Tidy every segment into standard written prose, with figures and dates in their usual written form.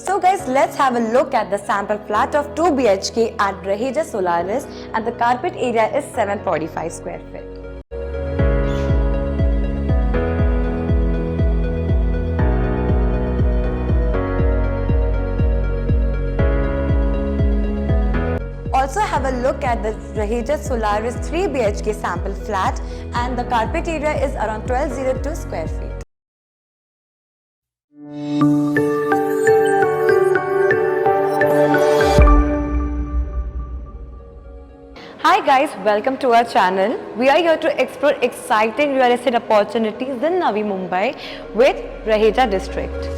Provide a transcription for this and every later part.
So guys, let's have a look at the sample flat of 2 BHK at Raheja Solaris, and the carpet area is 745 square feet. Also have a look at the Raheja Solaris 3 BHK sample flat, and the carpet area is around 1202 square feet. Hi guys, welcome to our channel. We are here to explore exciting real estate opportunities in Navi Mumbai with Raheja district.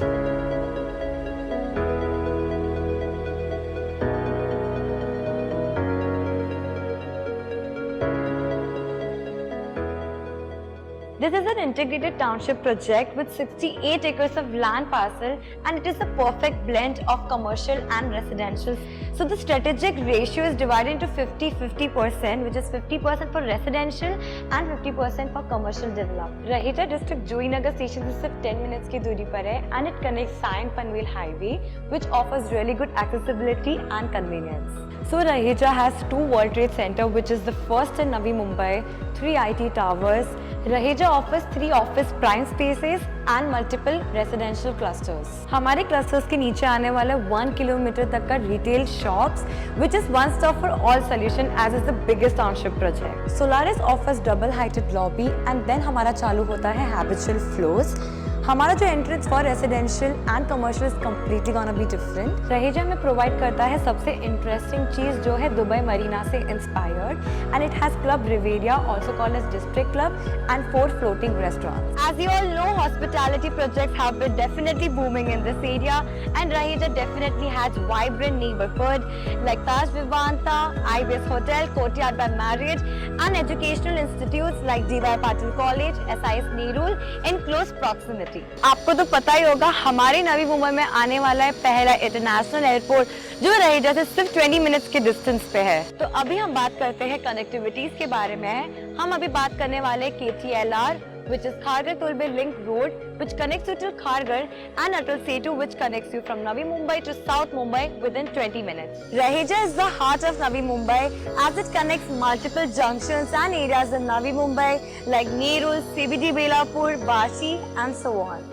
This is an integrated township project with 68 acres of land parcel, and it is a perfect blend of commercial and residential. So the strategic ratio is divided into 50-50%, which is 50% for residential and 50% for commercial development. Raheja district Joyinagar station से सिर्फ 10 minutes की दूरी पर है, and it connects Sion Panvel highway, which offers really good accessibility and convenience. So Raheja has 2 World Trade Center, which is the first in Navi Mumbai, 3 IT towers. Raheja offers 3 office prime spaces and multiple residential clusters. हमारे clusters के नीचे आने वाले 1 kilometre तक का retail shops, which is one stop for all solution as is the biggest township project. Solaris offers double heighted lobby, and then हमारा चालू होता है habitual floors. हमारा जो entrance for residential and commercial is completely gonna be different. Raheja में provide करता है सबसे इंटरेस्टिंग चीज जो है दुबई मरीना से inspired, and it has club Riviera also called as district club and 4 floating restaurants. As you all know, hospitality projects have been definitely booming in this area, and Raheja definitely has vibrant neighbourhood like Taj Vivanta, IBS hotel, Courtyard by Marriott, and educational institutes like DY Patil college, SIS Nerul in close proximity. आपको तो पता ही होगा, हमारे नवी मुंबई में आने वाला है पहला इंटरनेशनल एयरपोर्ट जो रहेजा से सिर्फ 20 मिनट्स के डिस्टेंस पे है. तो अभी हम बात करते हैं कनेक्टिविटीज के बारे में. हम अभी बात करने वाले KTLR, which is Kharghar-Tulbe Link Road, which connects you to Kharghar, and Atal Setu, which connects you from Navi Mumbai to South Mumbai within 20 minutes. Raheja is the heart of Navi Mumbai as it connects multiple junctions and areas in Navi Mumbai like Nerul, CBD Belapur, Vashi, and so on.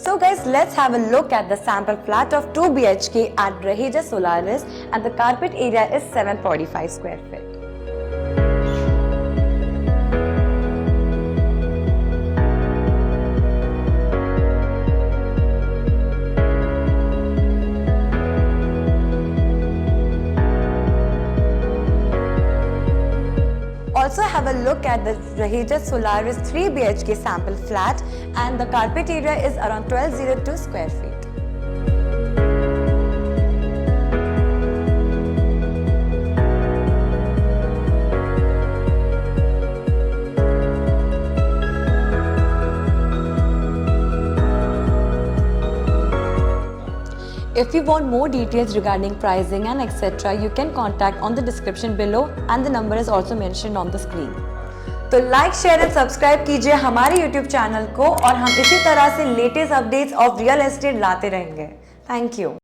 So guys, let's have a look at the sample flat of 2 BHK at Raheja Solaris, and the carpet area is 745 square feet. Also have a look at the Raheja Solaris 3 BHK sample flat, and the carpet area is around 1202 square feet. If you want more details regarding pricing and etc., you can contact on the description below, and the number is also mentioned on the screen. तो like, share and subscribe कीजिए हमारे YouTube channel को, और हम इसी तरह से latest updates of real estate लाते रहेंगे. Thank you.